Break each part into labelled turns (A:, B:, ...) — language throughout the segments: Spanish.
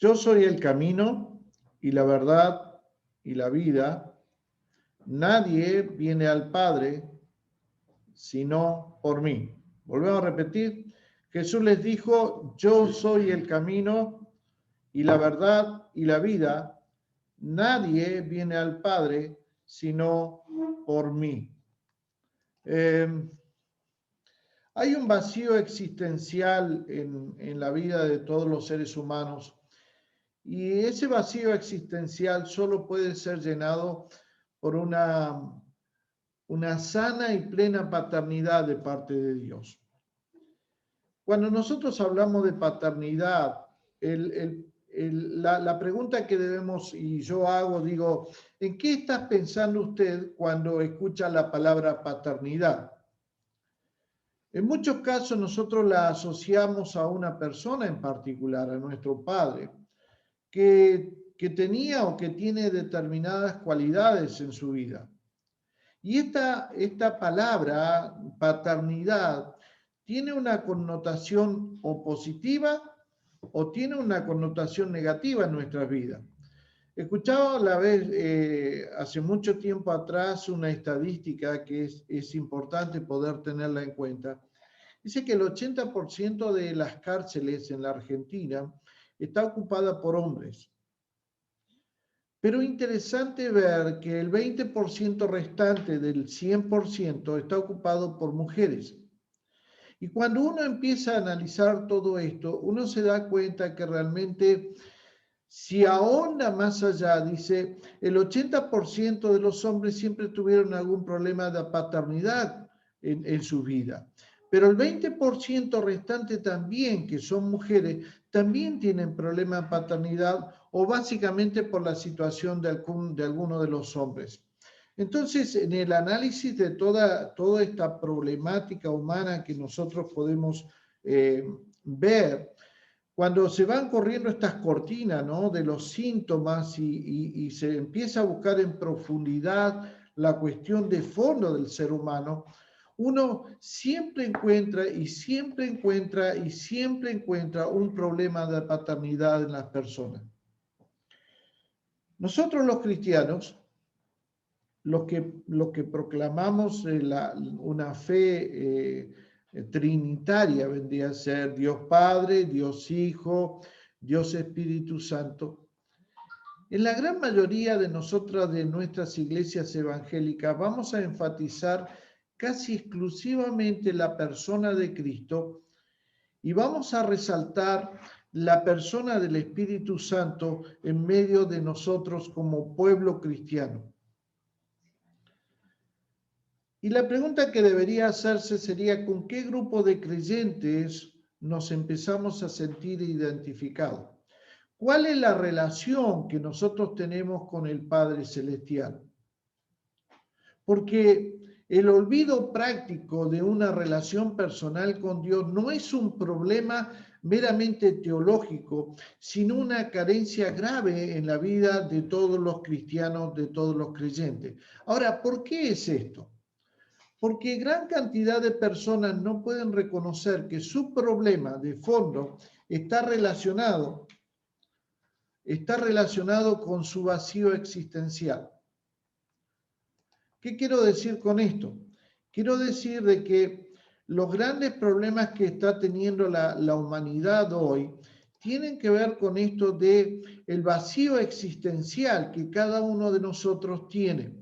A: Yo soy el camino y la verdad y la vida. Nadie viene al Padre sino por mí. Volvemos a repetir. Jesús les dijo, yo soy el camino y la verdad y la vida. Nadie viene al Padre sino por mí. Hay un vacío existencial en la vida de todos los seres humanos y ese vacío existencial solo puede ser llenado por una sana y plena paternidad de parte de Dios. Cuando nosotros hablamos de paternidad, la pregunta que debemos, y yo hago, digo, ¿en qué está pensando usted cuando escucha la palabra paternidad? En muchos casos nosotros la asociamos a una persona en particular, a nuestro padre, que tenía o que tiene determinadas cualidades en su vida. Y esta palabra, paternidad, tiene una connotación o positiva o tiene una connotación negativa en nuestras vidas. Escuchaba a la vez, hace mucho tiempo atrás, una estadística que es importante poder tenerla en cuenta. Dice que el 80% de las cárceles en la Argentina está ocupada por hombres. Pero interesante ver que el 20% restante del 100% está ocupado por mujeres. Y cuando uno empieza a analizar todo esto, uno se da cuenta que realmente, si ahonda más allá, dice, el 80% de los hombres siempre tuvieron algún problema de paternidad en su vida. Pero el 20% restante también, que son mujeres, también tienen problemas de paternidad o básicamente por la situación de alguno de los hombres. Entonces, en el análisis de toda esta problemática humana que nosotros podemos ver, cuando se van corriendo estas cortinas, ¿no?, de los síntomas y se empieza a buscar en profundidad la cuestión de fondo del ser humano, uno siempre encuentra y siempre encuentra y siempre encuentra un problema de paternidad en las personas. Nosotros los cristianos, los que proclamamos una fe trinitaria, vendría a ser Dios Padre, Dios Hijo, Dios Espíritu Santo. En la gran mayoría de nuestras iglesias evangélicas, vamos a enfatizar casi exclusivamente la persona de Cristo y vamos a resaltar la persona del Espíritu Santo en medio de nosotros como pueblo cristiano. Y la pregunta que debería hacerse sería, ¿con qué grupo de creyentes nos empezamos a sentir identificados? ¿Cuál es la relación que nosotros tenemos con el Padre Celestial? Porque el olvido práctico de una relación personal con Dios no es un problema meramente teológico, sino una carencia grave en la vida de todos los cristianos, de todos los creyentes. Ahora, ¿por qué es esto? Porque gran cantidad de personas no pueden reconocer que su problema de fondo está relacionado con su vacío existencial. ¿Qué quiero decir con esto? Quiero decir de que los grandes problemas que está teniendo la humanidad hoy tienen que ver con esto de el vacío existencial que cada uno de nosotros tiene.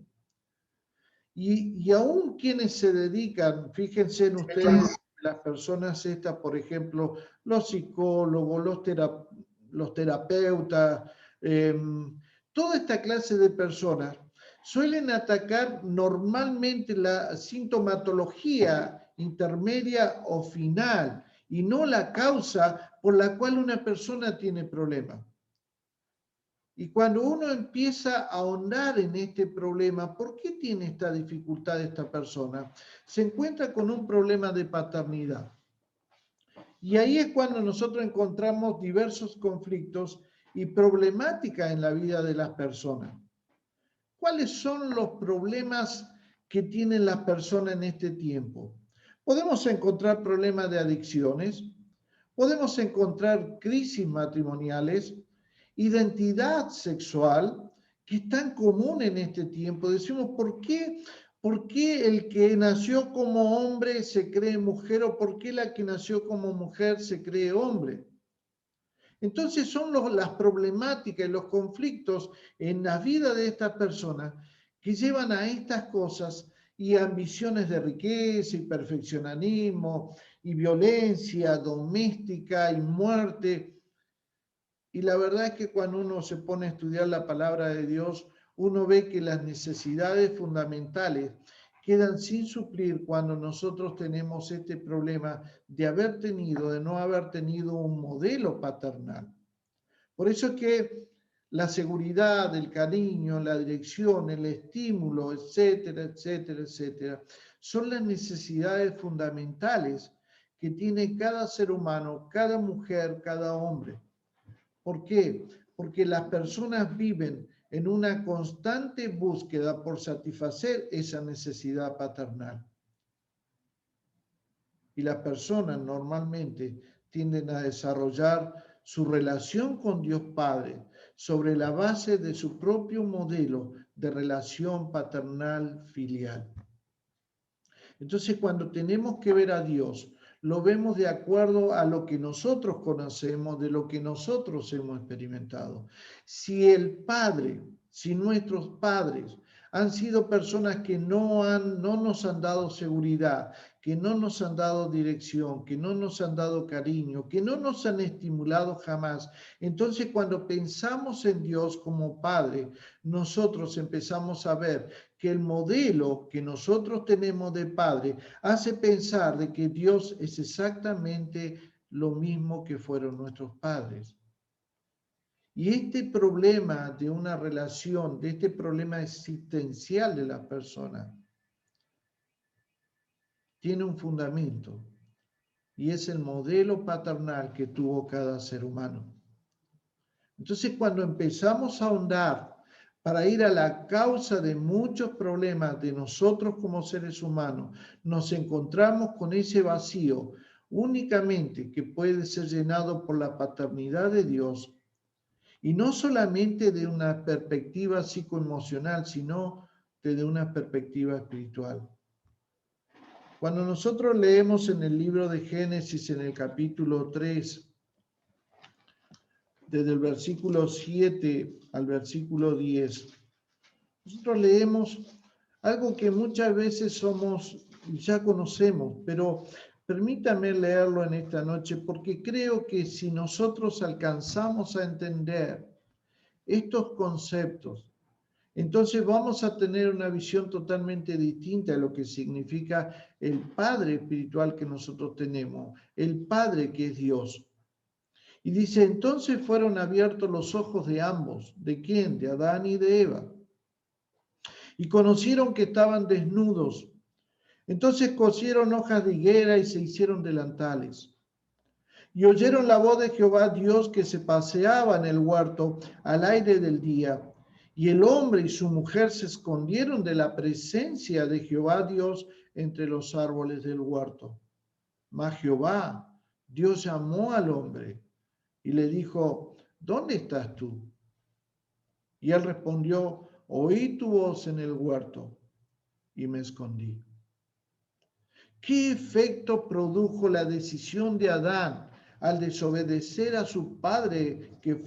A: Y aún quienes se dedican, fíjense en ustedes, las personas estas, por ejemplo, los psicólogos, los terapeutas, toda esta clase de personas suelen atacar normalmente la sintomatología intermedia o final y no la causa por la cual una persona tiene problemas. Y cuando uno empieza a ahondar en este problema, ¿por qué tiene esta dificultad esta persona? Se encuentra con un problema de paternidad. Y ahí es cuando nosotros encontramos diversos conflictos y problemáticas en la vida de las personas. ¿Cuáles son los problemas que tienen las personas en este tiempo? Podemos encontrar problemas de adicciones, podemos encontrar crisis matrimoniales identidad sexual que es tan común en este tiempo. Decimos, ¿por qué el que nació como hombre se cree mujer o por qué la que nació como mujer se cree hombre? Entonces son las problemáticas y los conflictos en la vida de estas personas que llevan a estas cosas y ambiciones de riqueza y perfeccionismo y violencia doméstica y muerte. Y la verdad es que cuando uno se pone a estudiar la palabra de Dios, uno ve que las necesidades fundamentales quedan sin suplir cuando nosotros tenemos este problema de no haber tenido un modelo paternal. Por eso es que la seguridad, el cariño, la dirección, el estímulo, etcétera, etcétera, etcétera, son las necesidades fundamentales que tiene cada ser humano, cada mujer, cada hombre. ¿Por qué? Porque las personas viven en una constante búsqueda por satisfacer esa necesidad paternal. Y las personas normalmente tienden a desarrollar su relación con Dios Padre sobre la base de su propio modelo de relación paternal filial. Entonces, cuando tenemos que ver a Dios, lo vemos de acuerdo a lo que nosotros conocemos, de lo que nosotros hemos experimentado. Si nuestros padres han sido personas que no nos han dado seguridad, que no nos han dado dirección, que no nos han dado cariño, que no nos han estimulado jamás, entonces cuando pensamos en Dios como Padre, nosotros empezamos a ver que el modelo que nosotros tenemos de Padre hace pensar de que Dios es exactamente lo mismo que fueron nuestros padres. Y este problema de una relación, de este problema existencial de la persona, tiene un fundamento y es el modelo paternal que tuvo cada ser humano. Entonces, cuando empezamos a ahondar para ir a la causa de muchos problemas de nosotros como seres humanos, nos encontramos con ese vacío únicamente que puede ser llenado por la paternidad de Dios y no solamente de una perspectiva psicoemocional, sino desde una perspectiva espiritual. Cuando nosotros leemos en el libro de Génesis, en el capítulo 3, desde el versículo 7 al versículo 10, nosotros leemos algo que muchas veces ya conocemos, pero permítame leerlo en esta noche porque creo que si nosotros alcanzamos a entender estos conceptos, entonces vamos a tener una visión totalmente distinta de lo que significa el Padre espiritual que nosotros tenemos, el Padre que es Dios. Y dice, entonces fueron abiertos los ojos de ambos. ¿De quién? De Adán y de Eva. Y conocieron que estaban desnudos. Entonces cosieron hojas de higuera y se hicieron delantales. Y oyeron la voz de Jehová Dios que se paseaba en el huerto al aire del día. Y el hombre y su mujer se escondieron de la presencia de Jehová Dios entre los árboles del huerto. Mas Jehová, Dios llamó al hombre y le dijo, ¿dónde estás tú? Y él respondió, oí tu voz en el huerto y me escondí. ¿Qué efecto produjo la decisión de Adán al desobedecer a su padre, que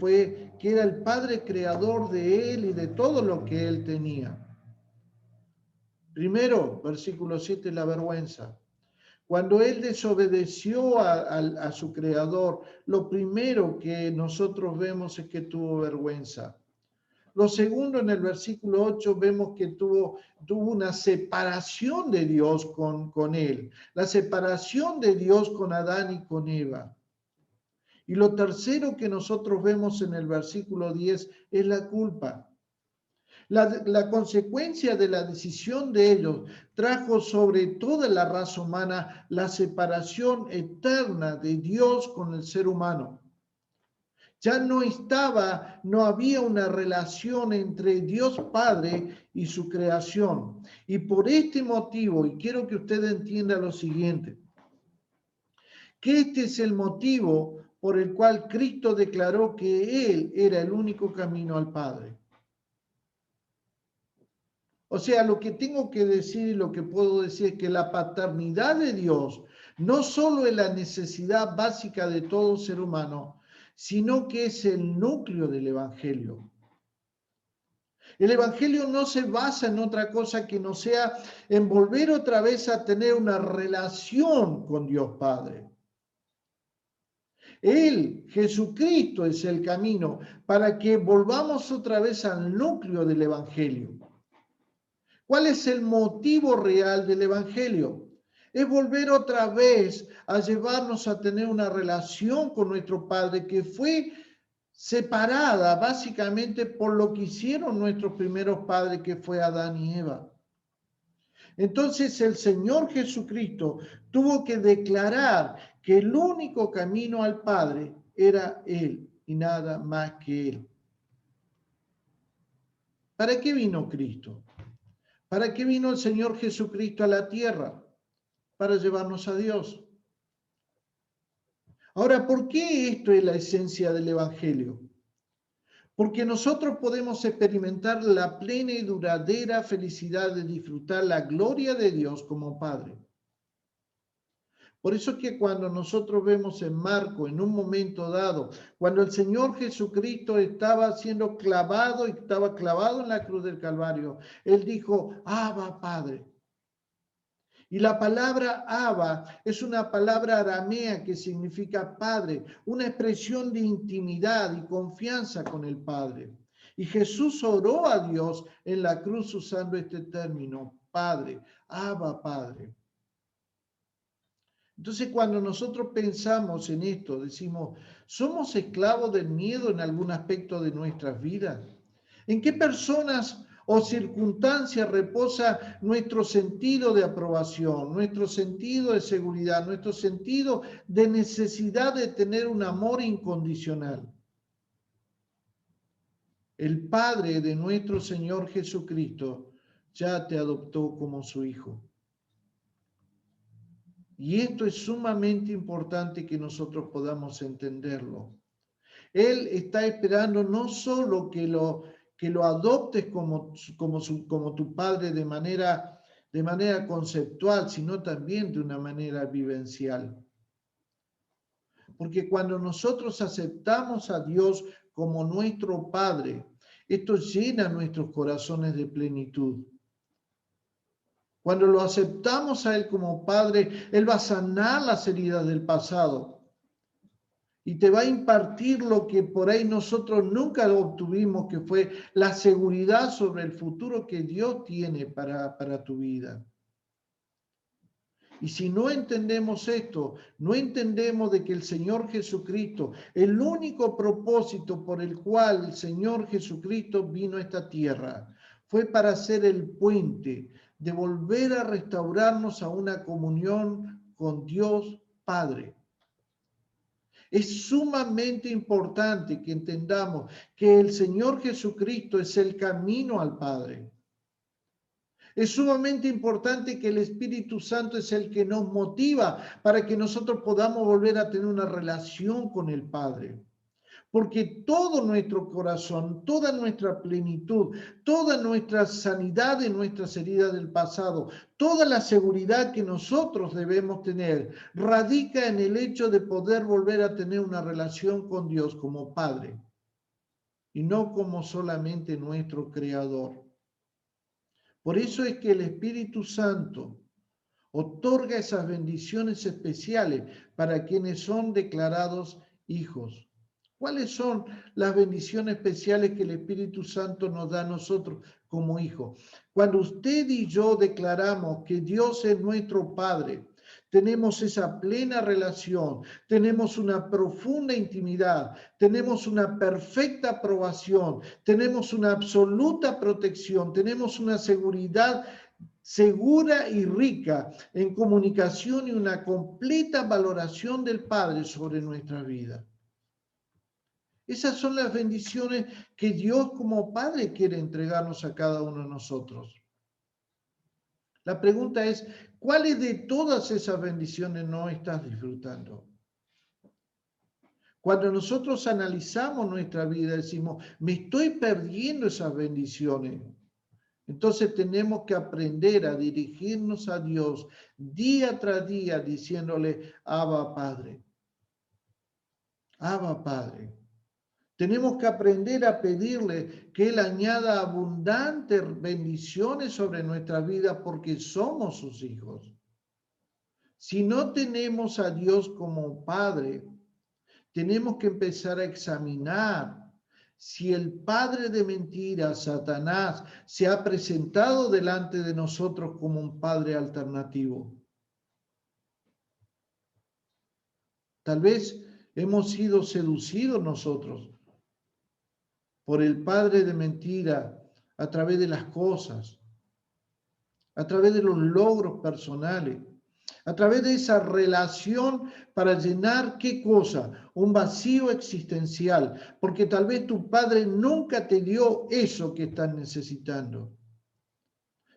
A: era el padre creador de él y de todo lo que él tenía? Primero, versículo 7, la vergüenza. Cuando él desobedeció a su creador, lo primero que nosotros vemos es que tuvo vergüenza. Lo segundo, en el versículo 8, vemos que tuvo una separación de Dios con él, la separación de Dios con Adán y con Eva. Y lo tercero que nosotros vemos en el versículo 10 es la culpa. La consecuencia de la decisión de ellos trajo sobre toda la raza humana la separación eterna de Dios con el ser humano. Ya no había una relación entre Dios Padre y su creación. Y por este motivo, y quiero que usted entienda lo siguiente, que este es el motivo por el cual Cristo declaró que Él era el único camino al Padre. O sea, lo que tengo que decir y lo que puedo decir es que la paternidad de Dios no solo es la necesidad básica de todo ser humano, sino que es el núcleo del Evangelio. El Evangelio no se basa en otra cosa que no sea en volver otra vez a tener una relación con Dios Padre. Él, Jesucristo, es el camino para que volvamos otra vez al núcleo del Evangelio. ¿Cuál es el motivo real del Evangelio? Es volver otra vez a llevarnos a tener una relación con nuestro Padre que fue separada básicamente por lo que hicieron nuestros primeros padres, que fue Adán y Eva. Entonces el Señor Jesucristo tuvo que declarar que el único camino al Padre era Él y nada más que Él. ¿Para qué vino Cristo? ¿Para qué vino el Señor Jesucristo a la tierra? Para llevarnos a Dios. Ahora, ¿por qué esto es la esencia del Evangelio? Porque nosotros podemos experimentar la plena y duradera felicidad de disfrutar la gloria de Dios como Padre. Por eso es que cuando nosotros vemos en Marco, en un momento dado, cuando el Señor Jesucristo estaba siendo clavado y estaba clavado en la cruz del Calvario, Él dijo, Abba, Padre. Y la palabra Abba es una palabra aramea que significa Padre, una expresión de intimidad y confianza con el Padre. Y Jesús oró a Dios en la cruz usando este término, Padre, Abba, Padre. Entonces, cuando nosotros pensamos en esto, decimos, ¿somos esclavos del miedo en algún aspecto de nuestras vidas? ¿En qué personas o circunstancias reposa nuestro sentido de aprobación, nuestro sentido de seguridad, nuestro sentido de necesidad de tener un amor incondicional? El Padre de nuestro Señor Jesucristo ya te adoptó como su hijo. Y esto es sumamente importante que nosotros podamos entenderlo. Él está esperando no solo que lo adoptes como tu padre de manera conceptual, sino también de una manera vivencial. Porque cuando nosotros aceptamos a Dios como nuestro Padre, esto llena nuestros corazones de plenitud. Cuando lo aceptamos a Él como Padre, Él va a sanar las heridas del pasado y te va a impartir lo que por ahí nosotros nunca obtuvimos, que fue la seguridad sobre el futuro que Dios tiene para tu vida. Y si no entendemos esto, no entendemos de que el Señor Jesucristo, el único propósito por el cual el Señor Jesucristo vino a esta tierra, fue para ser el puente de volver a restaurarnos a una comunión con Dios Padre. Es sumamente importante que entendamos que el Señor Jesucristo es el camino al Padre. Es sumamente importante que el Espíritu Santo es el que nos motiva para que nosotros podamos volver a tener una relación con el Padre. Porque todo nuestro corazón, toda nuestra plenitud, toda nuestra sanidad de nuestras heridas del pasado, toda la seguridad que nosotros debemos tener, radica en el hecho de poder volver a tener una relación con Dios como Padre y no como solamente nuestro Creador. Por eso es que el Espíritu Santo otorga esas bendiciones especiales para quienes son declarados hijos. ¿Cuáles son las bendiciones especiales que el Espíritu Santo nos da a nosotros como hijos? Cuando usted y yo declaramos que Dios es nuestro Padre, tenemos esa plena relación, tenemos una profunda intimidad, tenemos una perfecta aprobación, tenemos una absoluta protección, tenemos una seguridad segura y rica en comunicación y una completa valoración del Padre sobre nuestra vida. Esas son las bendiciones que Dios como Padre quiere entregarnos a cada uno de nosotros. La pregunta es, ¿cuáles de todas esas bendiciones no estás disfrutando? Cuando nosotros analizamos nuestra vida, decimos, me estoy perdiendo esas bendiciones. Entonces tenemos que aprender a dirigirnos a Dios día tras día diciéndole, Abba Padre, Abba Padre. Tenemos que aprender a pedirle que Él añada abundantes bendiciones sobre nuestra vida porque somos sus hijos. Si no tenemos a Dios como Padre, tenemos que empezar a examinar si el padre de mentiras, Satanás, se ha presentado delante de nosotros como un padre alternativo. Tal vez hemos sido seducidos nosotros por el padre de mentira a través de las cosas, a través de los logros personales, a través de esa relación para llenar, ¿qué cosa? Un vacío existencial, porque tal vez tu padre nunca te dio eso que estás necesitando.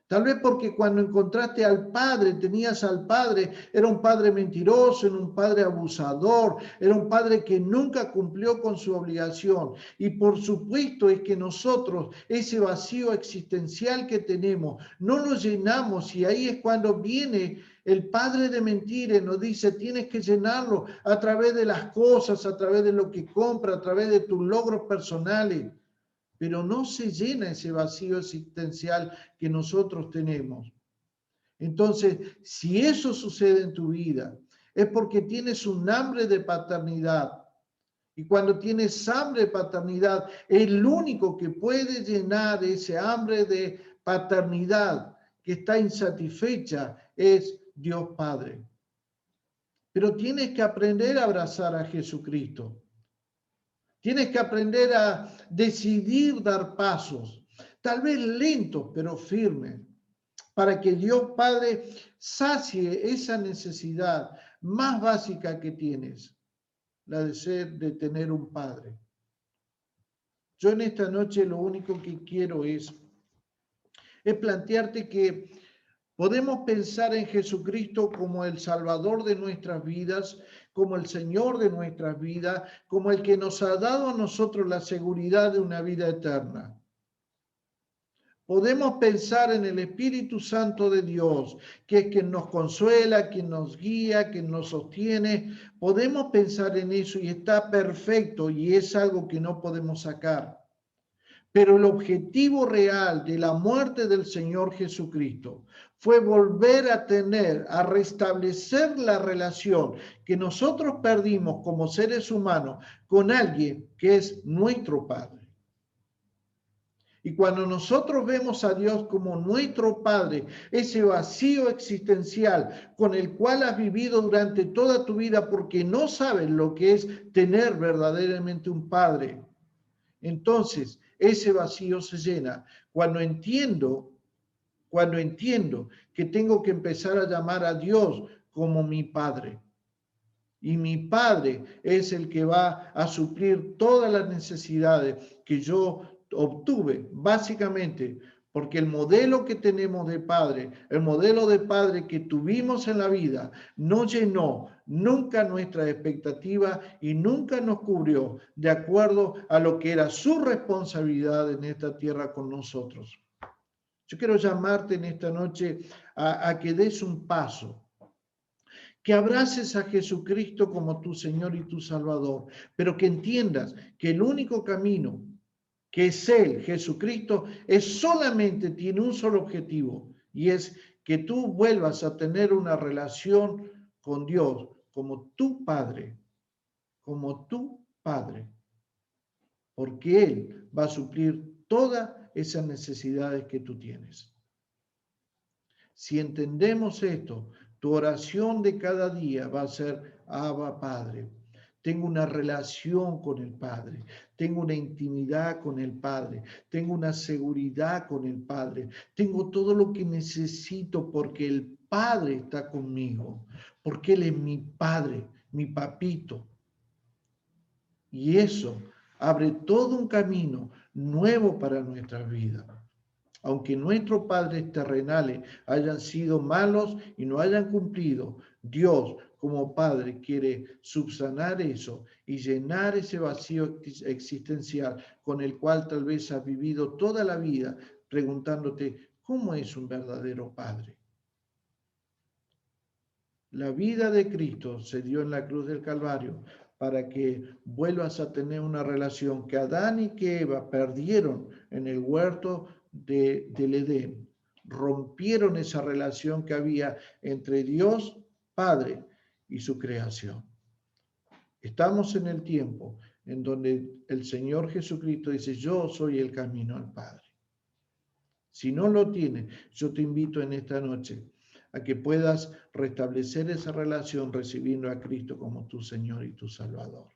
A: Tal vez porque cuando encontraste al padre, tenías al padre, era un padre mentiroso, era un padre abusador, era un padre que nunca cumplió con su obligación. Y por supuesto es que nosotros ese vacío existencial que tenemos, no lo llenamos y ahí es cuando viene el padre de mentira y nos dice, tienes que llenarlo a través de las cosas, a través de lo que compra, a través de tus logros personales. Pero no se llena ese vacío existencial que nosotros tenemos. Entonces, si eso sucede en tu vida, es porque tienes un hambre de paternidad. Y cuando tienes hambre de paternidad, el único que puede llenar ese hambre de paternidad que está insatisfecha es Dios Padre. Pero tienes que aprender a abrazar a Jesucristo. Tienes que aprender a decidir dar pasos, tal vez lentos, pero firmes, para que Dios Padre sacie esa necesidad más básica que tienes, la de tener un Padre. Yo en esta noche lo único que quiero es plantearte que podemos pensar en Jesucristo como el Salvador de nuestras vidas, como el Señor de nuestras vidas, como el que nos ha dado a nosotros la seguridad de una vida eterna. Podemos pensar en el Espíritu Santo de Dios, que es quien nos consuela, quien nos guía, quien nos sostiene. Podemos pensar en eso y está perfecto y es algo que no podemos sacar. Pero el objetivo real de la muerte del Señor Jesucristo fue volver a tener, a restablecer la relación que nosotros perdimos como seres humanos con alguien que es nuestro Padre. Y cuando nosotros vemos a Dios como nuestro Padre, ese vacío existencial con el cual has vivido durante toda tu vida porque no sabes lo que es tener verdaderamente un Padre, entonces ese vacío se llena cuando entiendo que tengo que empezar a llamar a Dios como mi Padre. Y mi Padre es el que va a suplir todas las necesidades que yo obtuve, básicamente, porque el modelo que tenemos de padre, el modelo de padre que tuvimos en la vida, no llenó nunca nuestra expectativa y nunca nos cubrió de acuerdo a lo que era su responsabilidad en esta tierra con nosotros. Yo quiero llamarte en esta noche a que des un paso, que abraces a Jesucristo como tu Señor y tu Salvador, pero que entiendas que el único camino, que es Él, Jesucristo, solamente tiene un solo objetivo, y es que tú vuelvas a tener una relación con Dios como tu Padre, porque Él va a suplir todas esas necesidades que tú tienes. Si entendemos esto, tu oración de cada día va a ser, Abba Padre. Tengo una relación con el Padre, tengo una intimidad con el Padre, tengo una seguridad con el Padre, tengo todo lo que necesito porque el Padre está conmigo, porque Él es mi Padre, mi papito. Y eso abre todo un camino nuevo para nuestras vidas. Aunque nuestros padres terrenales hayan sido malos y no hayan cumplido, Dios, como Padre quiere subsanar eso y llenar ese vacío existencial con el cual tal vez has vivido toda la vida preguntándote, ¿cómo es un verdadero Padre? La vida de Cristo se dio en la cruz del Calvario para que vuelvas a tener una relación que Adán y que Eva perdieron en el huerto del Edén. Rompieron esa relación que había entre Dios, Padre, y su creación. Estamos en el tiempo en donde el Señor Jesucristo dice, yo soy el camino al Padre. Si no lo tienes, yo te invito en esta noche a que puedas restablecer esa relación recibiendo a Cristo como tu Señor y tu Salvador.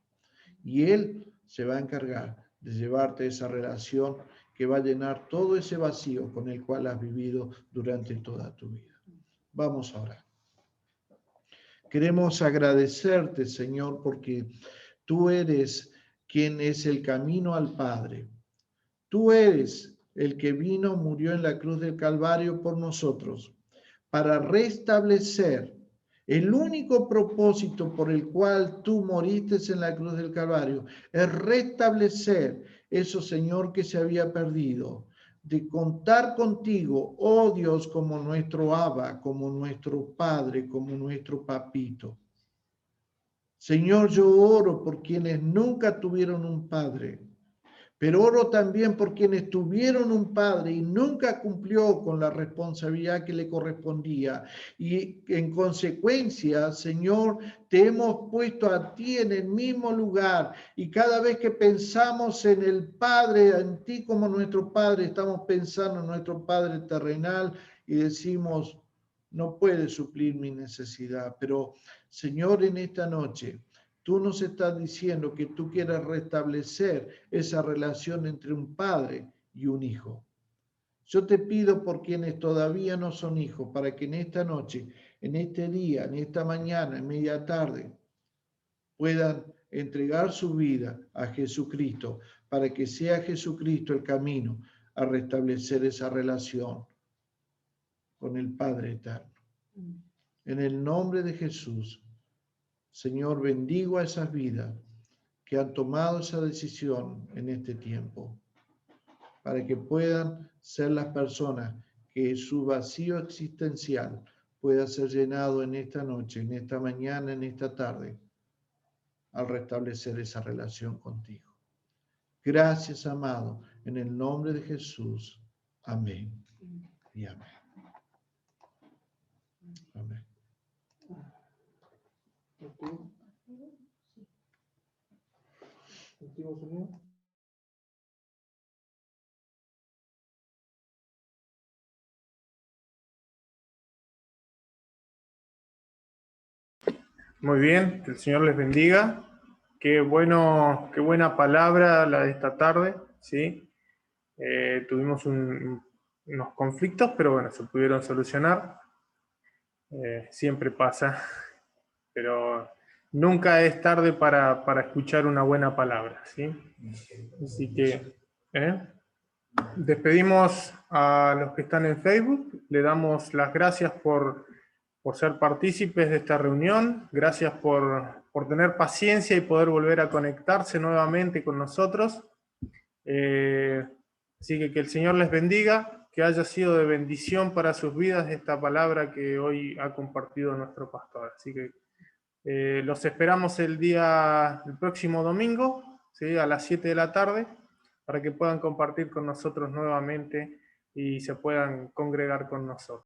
A: Y Él se va a encargar de llevarte esa relación que va a llenar todo ese vacío con el cual has vivido durante toda tu vida. Vamos a orar. Queremos agradecerte, Señor, porque tú eres quien es el camino al Padre. Tú eres el que vino, murió en la cruz del Calvario por nosotros, para restablecer el único propósito por el cual tú moriste en la cruz del Calvario, es restablecer eso, Señor, que se había perdido, de contar contigo, oh Dios, como nuestro Abba, como nuestro Padre, como nuestro Papito. Señor, yo oro por quienes nunca tuvieron un Padre, pero oro también por quienes tuvieron un padre y nunca cumplió con la responsabilidad que le correspondía. Y en consecuencia, Señor, te hemos puesto a ti en el mismo lugar. Y cada vez que pensamos en el Padre, en ti como nuestro Padre, estamos pensando en nuestro Padre terrenal y decimos, no puede suplir mi necesidad. Pero, Señor, en esta noche, tú nos estás diciendo que tú quieres restablecer esa relación entre un padre y un hijo. Yo te pido por quienes todavía no son hijos, para que en esta noche, en este día, en esta mañana, en media tarde, puedan entregar su vida a Jesucristo, para que sea Jesucristo el camino a restablecer esa relación con el Padre eterno. En el nombre de Jesús, Señor, bendigo a esas vidas que han tomado esa decisión en este tiempo, para que puedan ser las personas que su vacío existencial pueda ser llenado en esta noche, en esta mañana, en esta tarde, al restablecer esa relación contigo. Gracias, amado, en el nombre de Jesús. Amén y amén. Amén.
B: Muy bien, que el Señor les bendiga. Qué buena palabra la de esta tarde, ¿sí? Tuvimos unos conflictos, pero bueno, se pudieron solucionar. Siempre pasa, pero nunca es tarde para escuchar una buena palabra, ¿sí? Así que despedimos a los que están en Facebook, le damos las gracias por ser partícipes de esta reunión, gracias por tener paciencia y poder volver a conectarse nuevamente con nosotros. Así que el Señor les bendiga, que haya sido de bendición para sus vidas esta palabra que hoy ha compartido nuestro pastor. Así que los esperamos el próximo domingo, ¿sí? A las 7 de la tarde, para que puedan compartir con nosotros nuevamente y se puedan congregar con nosotros.